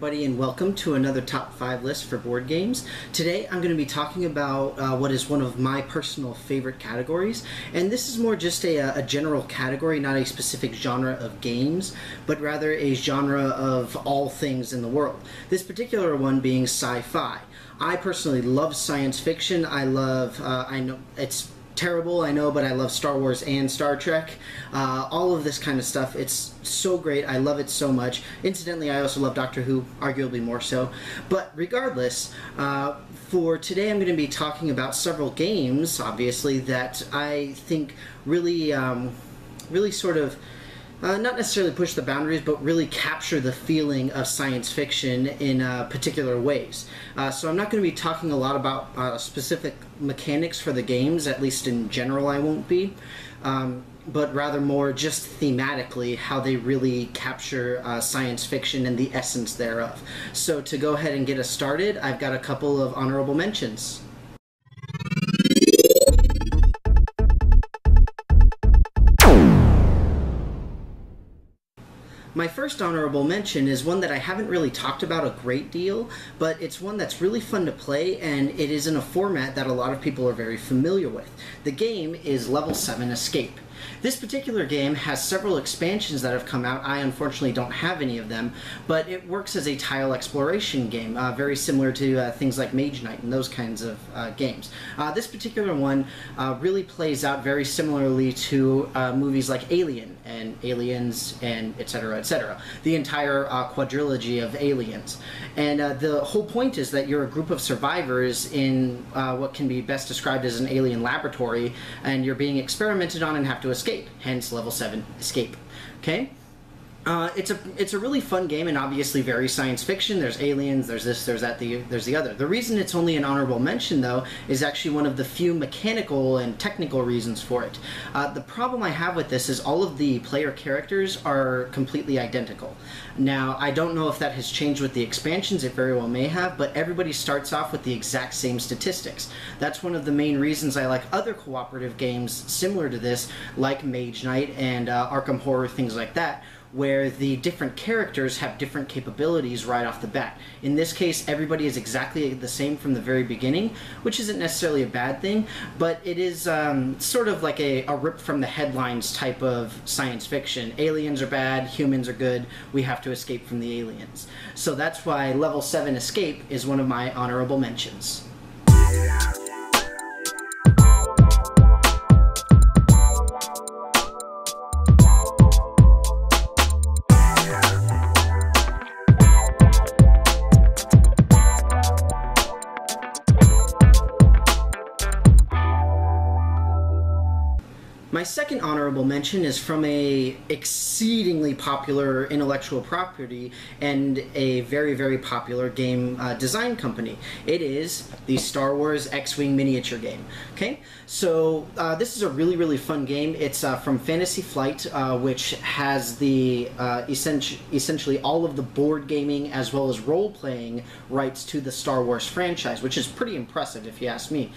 everybody, and welcome to another top 5 list for board games. Today I'm going to be talking about what is one of my personal favorite categories, and this is more just a general category, not a specific genre of games, but rather a genre of all things in the world. This particular one being sci-fi. I personally love science fiction. I know it's terrible, I know, but I love Star Wars and Star Trek. All of this kind of stuff. It's so great. I love it so much. Incidentally, I also love Doctor Who, arguably more so. But regardless, for today I'm going to be talking about several games, obviously, that I think really, really sort of not necessarily push the boundaries, but really capture the feeling of science fiction in particular ways. So I'm not going to be talking a lot about specific mechanics for the games, at least in general I won't be, but rather more just thematically how they really capture science fiction and the essence thereof. So to go ahead and get us started, I've got a couple of honorable mentions. My first honorable mention is one that I haven't really talked about a great deal, but it's one that's really fun to play, and it is in a format that a lot of people are very familiar with. The game is Level 7 Escape. This particular game has several expansions that have come out. I unfortunately don't have any of them, but it works as a tile exploration game, very similar to things like Mage Knight and those kinds of games. This particular one really plays out very similarly to movies like Alien and Aliens and etc. etc. The entire quadrilogy of Aliens. And the whole point is that you're a group of survivors in what can be best described as an alien laboratory, and you're being experimented on and have to escape, hence Level 7 Escape. Okay? It's a really fun game, and obviously very science fiction. There's aliens, there's this, there's that, there's the other. The reason it's only an honorable mention, though, is actually one of the few mechanical and technical reasons for it. The problem I have with this is all of the player characters are completely identical. Now, I don't know if that has changed with the expansions, it very well may have, but everybody starts off with the exact same statistics. That's one of the main reasons I like other cooperative games similar to this, like Mage Knight and Arkham Horror, things like that, where the different characters have different capabilities right off the bat. In this case, everybody is exactly the same from the very beginning, which isn't necessarily a bad thing, but it is sort of like a rip from the headlines type of science fiction. Aliens are bad, humans are good, we have to escape from the aliens. So that's why Level 7 Escape is one of my honorable mentions. My second honorable mention is from a exceedingly popular intellectual property and a very, very popular game design company. It is the Star Wars X-Wing miniature game. Okay, so this is a really, really fun game. It's from Fantasy Flight, which has the essentially all of the board gaming as well as role-playing rights to the Star Wars franchise, which is pretty impressive if you ask me.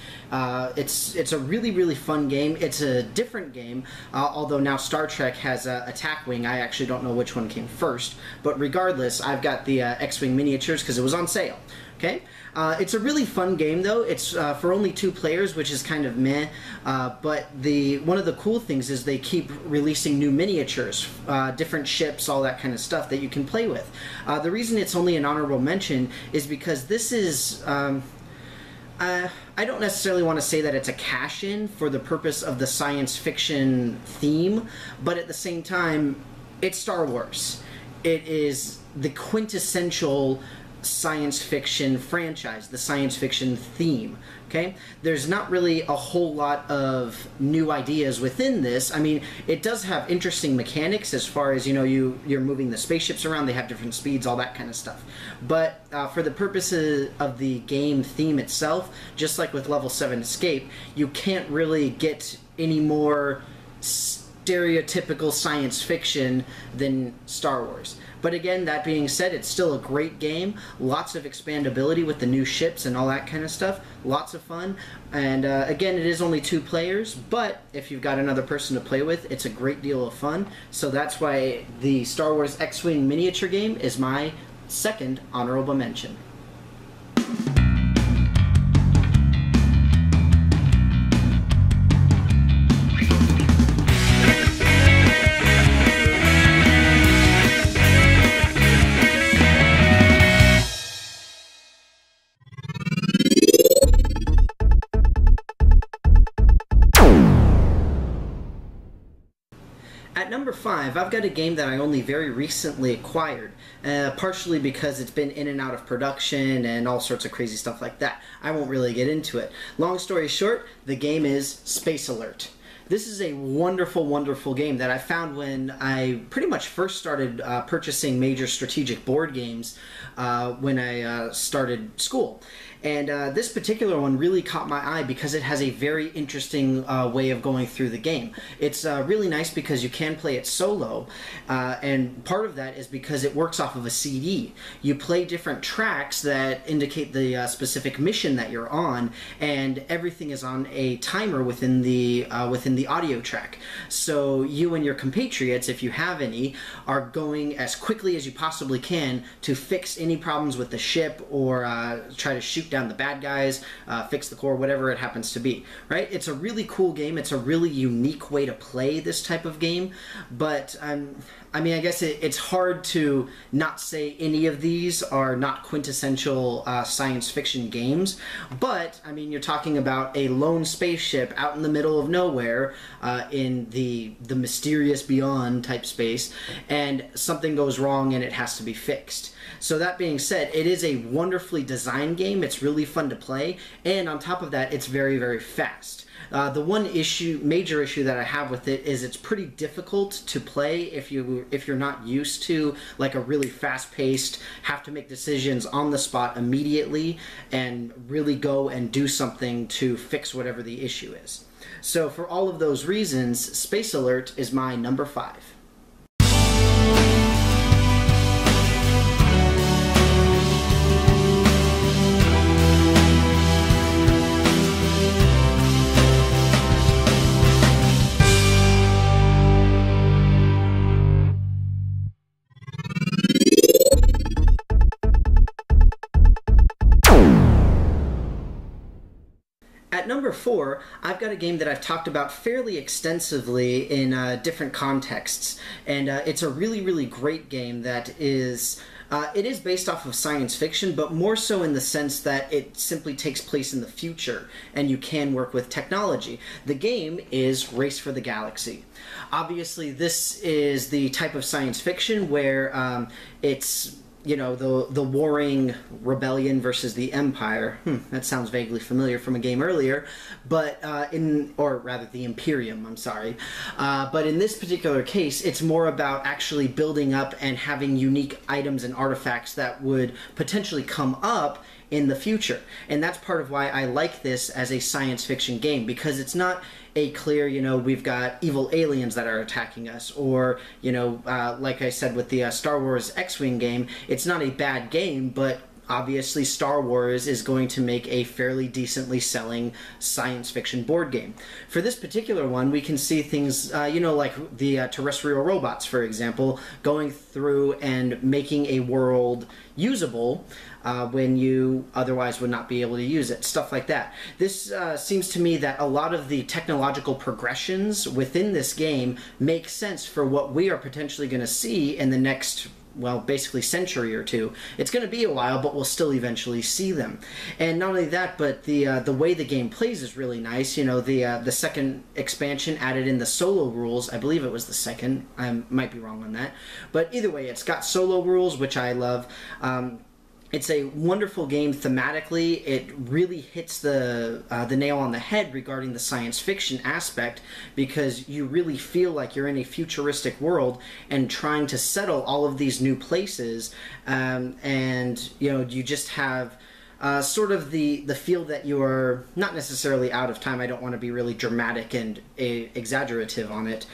It's a really, really fun game. It's a different game, although now Star Trek has Attack Wing. I actually don't know which one came first, but regardless, I've got the X-Wing miniatures because it was on sale. Okay, it's a really fun game though. It's for only 2 players, which is kind of meh, but one of the cool things is they keep releasing new miniatures, different ships, all that kind of stuff that you can play with. The reason it's only an honorable mention is because this is I don't necessarily want to say that it's a cash-in for the purpose of the science fiction theme, but at the same time, it's Star Wars. It is the quintessential science fiction franchise, the science fiction theme. Okay, there's not really a whole lot of new ideas within this. I mean, it does have interesting mechanics as far as, you know, you're moving the spaceships around, they have different speeds, all that kind of stuff. But for the purposes of the game theme itself, just like with Level 7 Escape, you can't really get any more stereotypical science fiction than Star Wars. But again, that being said, it's still a great game. Lots of expandability with the new ships and all that kind of stuff. Lots of fun. And again, it is only 2 players, but if you've got another person to play with, it's a great deal of fun. So that's why the Star Wars X-Wing miniature game is my second honorable mention. At number 5, I've got a game that I only very recently acquired, partially because it's been in and out of production and all sorts of crazy stuff like that. I won't really get into it. Long story short, the game is Space Alert. This is a wonderful, wonderful game that I found when I pretty much first started purchasing major strategic board games when I started school. And this particular one really caught my eye because it has a very interesting way of going through the game. It's really nice because you can play it solo, and part of that is because it works off of a CD. You play different tracks that indicate the specific mission that you're on, and everything is on a timer within the audio track. So you and your compatriots, if you have any, are going as quickly as you possibly can to fix any problems with the ship or try to shoot down the bad guys, fix the core, whatever it happens to be, right? It's a really cool game. It's a really unique way to play this type of game, but I mean, I guess it's hard to not say any of these are not quintessential science fiction games, but I mean, you're talking about a lone spaceship out in the middle of nowhere in the mysterious beyond type space, and something goes wrong and it has to be fixed. So that being said, it is a wonderfully designed game. It's really fun to play, and on top of that, it's very, very fast. The one major issue that I have with it is it's pretty difficult to play if you're not used to like a really fast-paced, have to make decisions on the spot immediately and really go and do something to fix whatever the issue is. So for all of those reasons, Space Alert is my number 5. At number 4, I've got a game that I've talked about fairly extensively in different contexts, and it's a really, really great game that is... it is based off of science fiction, but more so in the sense that it simply takes place in the future, and you can work with technology. The game is Race for the Galaxy. Obviously, this is the type of science fiction where it's... you know, the warring rebellion versus the Empire. That sounds vaguely familiar from a game earlier, but or rather the Imperium, I'm sorry. But in this particular case, it's more about actually building up and having unique items and artifacts that would potentially come up in the future. And that's part of why I like this as a science fiction game, because it's not a clear, you know, we've got evil aliens that are attacking us, or, you know, like I said with the Star Wars X-Wing game, it's not a bad game, but obviously Star Wars is going to make a fairly decently selling science fiction board game. For this particular one, we can see things, you know, like the terrestrial robots, for example, going through and making a world usable when you otherwise would not be able to use it, stuff like that. This seems to me that a lot of the technological progressions within this game make sense for what we are potentially going to see in the next, well, basically century or two. It's going to be a while, but we'll still eventually see them. And not only that, but the way the game plays is really nice. You know, the second expansion added in the solo rules. I believe it was the second. I might be wrong on that. But either way, it's got solo rules, which I love. It's a wonderful game thematically. It really hits the nail on the head regarding the science fiction aspect, because you really feel like you're in a futuristic world and trying to settle all of these new places, and you know, you just have sort of the feel that you're not necessarily out of time. I don't want to be really dramatic and exaggerative on it,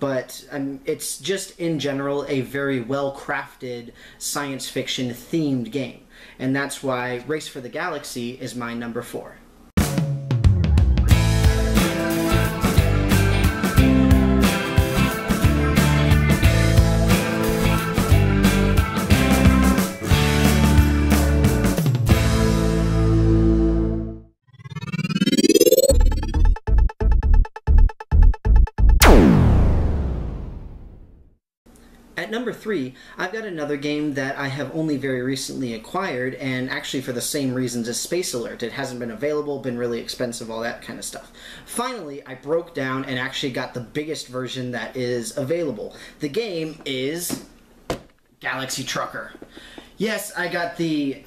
but it's just in general a very well-crafted science fiction themed game, and that's why Race for the Galaxy is my number 4. At number 3, I've got another game that I have only very recently acquired, and actually for the same reasons as Space Alert. It hasn't been available, been really expensive, all that kind of stuff. Finally, I broke down and actually got the biggest version that is available. The game is Galaxy Trucker. Yes, I got the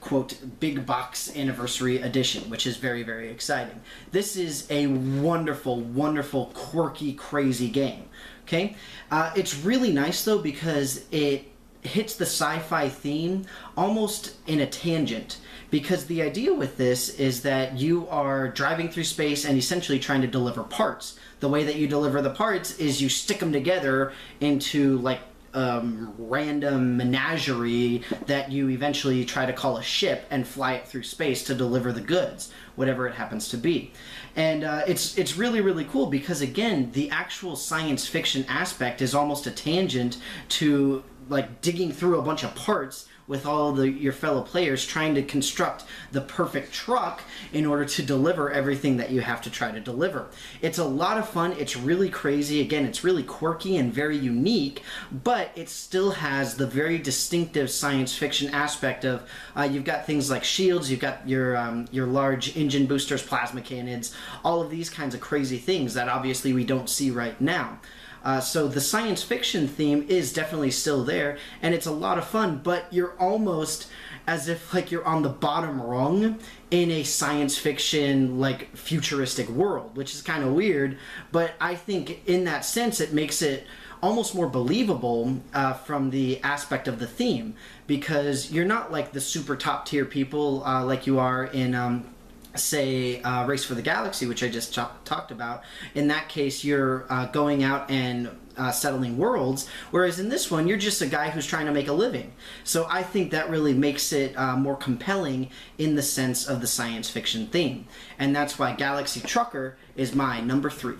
quote, big box anniversary edition, which is very, very exciting. This is a wonderful, wonderful, quirky, crazy game. Okay? It's really nice, though, because it hits the sci-fi theme almost in a tangent. Because the idea with this is that you are driving through space and essentially trying to deliver parts. The way that you deliver the parts is you stick them together into, like, random menagerie that you eventually try to call a ship and fly it through space to deliver the goods, whatever it happens to be. And it's really, really cool because, again, the actual science fiction aspect is almost a tangent to, like, digging through a bunch of parts with all your fellow players trying to construct the perfect truck in order to deliver everything that you have to try to deliver. It's a lot of fun. It's really crazy. Again, it's really quirky and very unique, but it still has the very distinctive science fiction aspect of you've got things like shields, you've got your large engine boosters, plasma cannons, all of these kinds of crazy things that obviously we don't see right now. So the science fiction theme is definitely still there, and it's a lot of fun, but you're almost as if like you're on the bottom rung in a science fiction, like, futuristic world, which is kind of weird, but I think in that sense it makes it almost more believable from the aspect of the theme, because you're not like the super top tier people like you are in say Race for the Galaxy, which I just talked about. In that case, you're going out and settling worlds, whereas in this one, you're just a guy who's trying to make a living. So I think that really makes it more compelling in the sense of the science fiction theme. And that's why Galaxy Trucker is my number 3.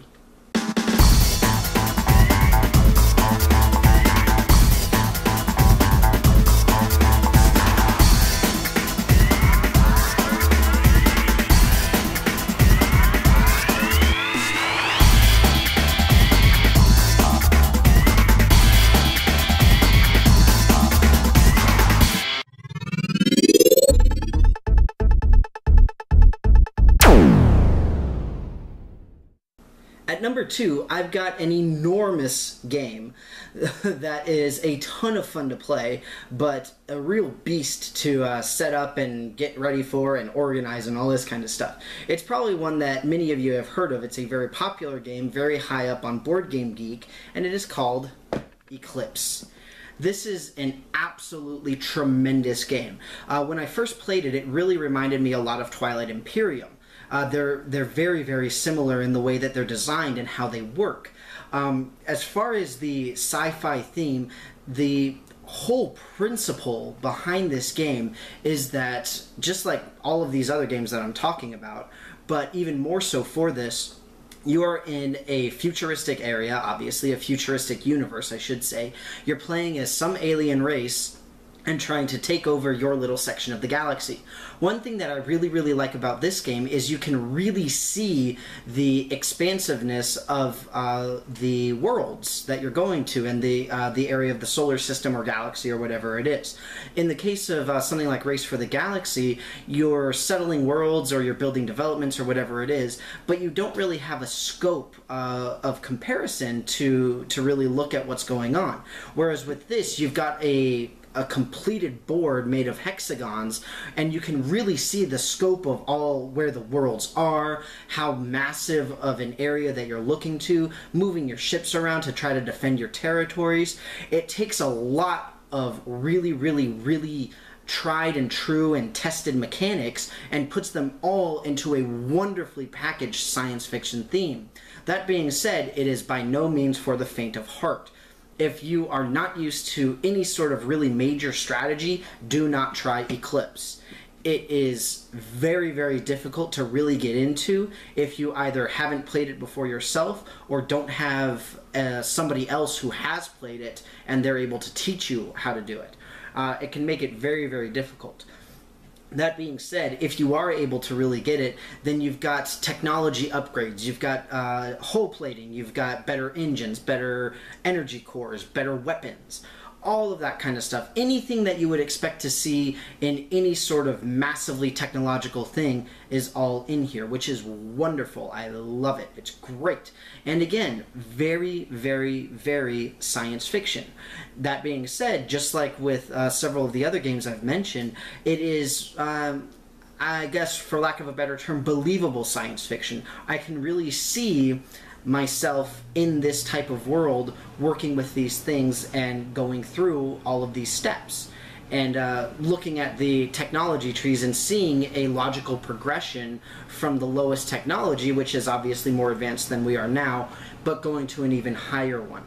At number 2, I've got an enormous game that is a ton of fun to play, but a real beast to set up and get ready for and organize and all this kind of stuff. It's probably one that many of you have heard of. It's a very popular game, very high up on Board Game Geek, and it is called Eclipse. This is an absolutely tremendous game. When I first played it, it really reminded me a lot of Twilight Imperium. They're very, very similar in the way that they're designed and how they work. As far as the sci-fi theme, the whole principle behind this game is that, just like all of these other games that I'm talking about, but even more so for this, you are in a futuristic area, obviously a futuristic universe, I should say. You're playing as some alien race and trying to take over your little section of the galaxy. One thing that I really, really like about this game is you can really see the expansiveness of the worlds that you're going to and the area of the solar system or galaxy or whatever it is. In the case of something like Race for the Galaxy, you're settling worlds or you're building developments or whatever it is, but you don't really have a scope of comparison to really look at what's going on. Whereas with this, you've got a completed board made of hexagons, and you can really see the scope of all where the worlds are, how massive of an area that you're looking to, moving your ships around to try to defend your territories. It takes a lot of really, really, really tried and true and tested mechanics and puts them all into a wonderfully packaged science fiction theme. That being said, it is by no means for the faint of heart. If you are not used to any sort of really major strategy, do not try Eclipse. It is very, very difficult to really get into if you either haven't played it before yourself or don't have somebody else who has played it and they're able to teach you how to do it. It can make it very, very difficult. That being said, if you are able to really get it, then you've got technology upgrades, you've got hull plating, you've got better engines, better energy cores, better weapons, all of that kind of stuff. Anything that you would expect to see in any sort of massively technological thing is all in here, which is wonderful. I love it. It's great. And again, very, very, very science fiction. That being said, just like with several of the other games I've mentioned, it is I guess, for lack of a better term, believable science fiction. I can really see myself in this type of world working with these things and going through all of these steps and looking at the technology trees and seeing a logical progression from the lowest technology, which is obviously more advanced than we are now, but going to an even higher one.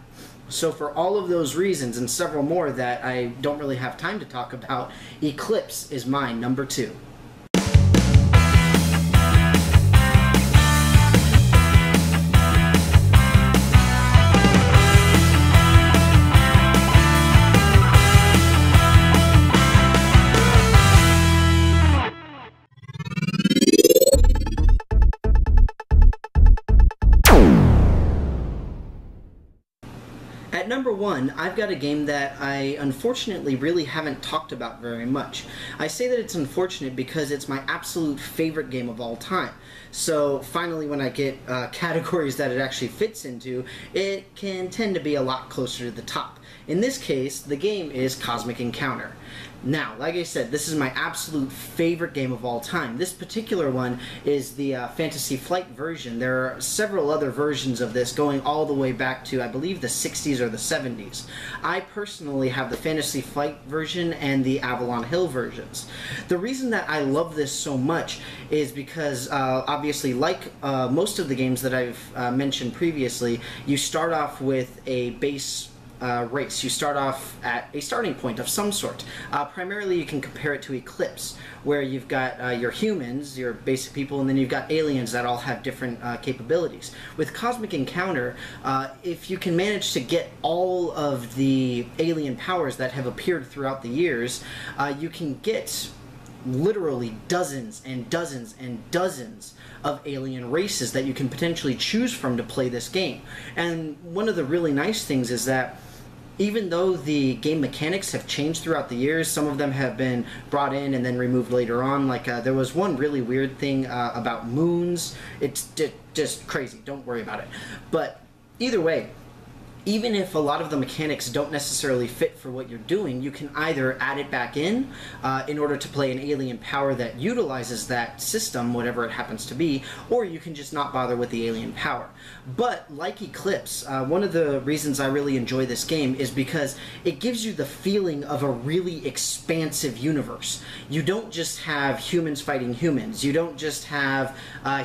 So for all of those reasons and several more that I don't really have time to talk about, Eclipse is my number 2. At number 1, I've got a game that I unfortunately really haven't talked about very much. I say that it's unfortunate because it's my absolute favorite game of all time. So finally, when I get categories that it actually fits into, it can tend to be a lot closer to the top. In this case, the game is Cosmic Encounter. Now, like I said, this is my absolute favorite game of all time. This particular one is the Fantasy Flight version. There are several other versions of this going all the way back to, I believe, the 60s or the 70s. I personally have the Fantasy Flight version and the Avalon Hill versions. The reason that I love this so much is because, obviously, like most of the games that I've mentioned previously, you start off with a base race. You start off at a starting point of some sort. Primarily you can compare it to Eclipse, where you've got your humans, your basic people, and then you've got aliens that all have different capabilities. With Cosmic Encounter, if you can manage to get all of the alien powers that have appeared throughout the years, you can get literally dozens and dozens and dozens of alien races that you can potentially choose from to play this game. And one of the really nice things is that even though the game mechanics have changed throughout the years, some of them have been brought in and then removed later on. Like there was one really weird thing about moons. It's just crazy. Don't worry about it. But either way, even if a lot of the mechanics don't necessarily fit for what you're doing, you can either add it back in order to play an alien power that utilizes that system, whatever it happens to be, or you can just not bother with the alien power. But like Eclipse, one of the reasons I really enjoy this game is because it gives you the feeling of a really expansive universe. You don't just have humans fighting humans. You don't just have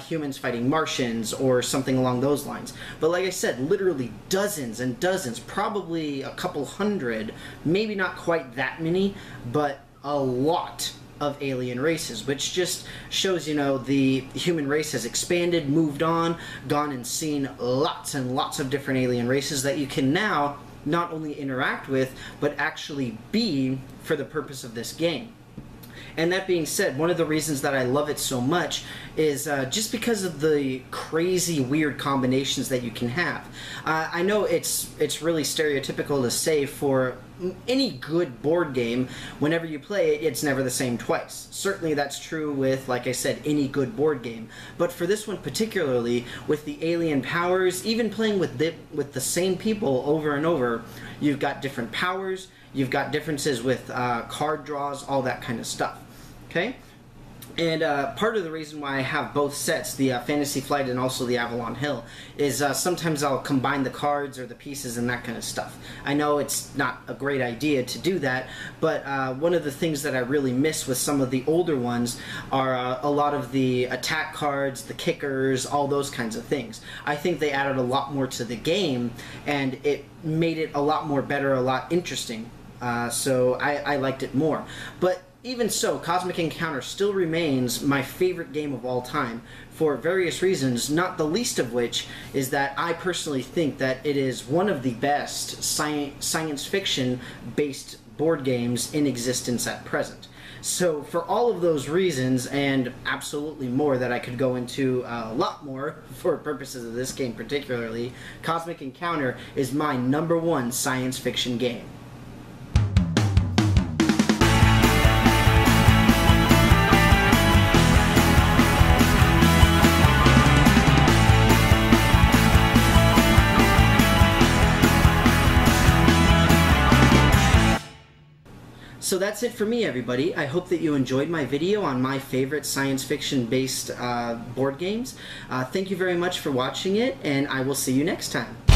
humans fighting Martians or something along those lines. But like I said, literally dozens and dozens, probably a couple hundred, maybe not quite that many, but a lot of alien races, which just shows, you know, the human race has expanded, moved on, gone and seen lots and lots of different alien races that you can now not only interact with, but actually be for the purpose of this game. And that being said, one of the reasons that I love it so much is just because of the crazy, weird combinations that you can have. I know it's really stereotypical to say for any good board game, whenever you play it, it's never the same twice. Certainly that's true with, like I said, any good board game. But for this one particularly, with the alien powers, even playing with the same people over and over, you've got different powers, you've got differences with card draws, all that kind of stuff. Okay? And part of the reason why I have both sets, the Fantasy Flight and also the Avalon Hill, is sometimes I'll combine the cards or the pieces and that kind of stuff. I know it's not a great idea to do that, but one of the things that I really miss with some of the older ones are a lot of the attack cards, the kickers, all those kinds of things. I think they added a lot more to the game, and it made it a lot more better, a lot interesting. So I liked it more. But even so, Cosmic Encounter still remains my favorite game of all time for various reasons, not the least of which is that I personally think that it is one of the best science fiction based board games in existence at present. So for all of those reasons, and absolutely more that I could go into a lot more for purposes of this game particularly, Cosmic Encounter is my #1 science fiction game. So that's it for me, everybody. I hope that you enjoyed my video on my favorite science fiction based board games. Thank you very much for watching it, and I will see you next time.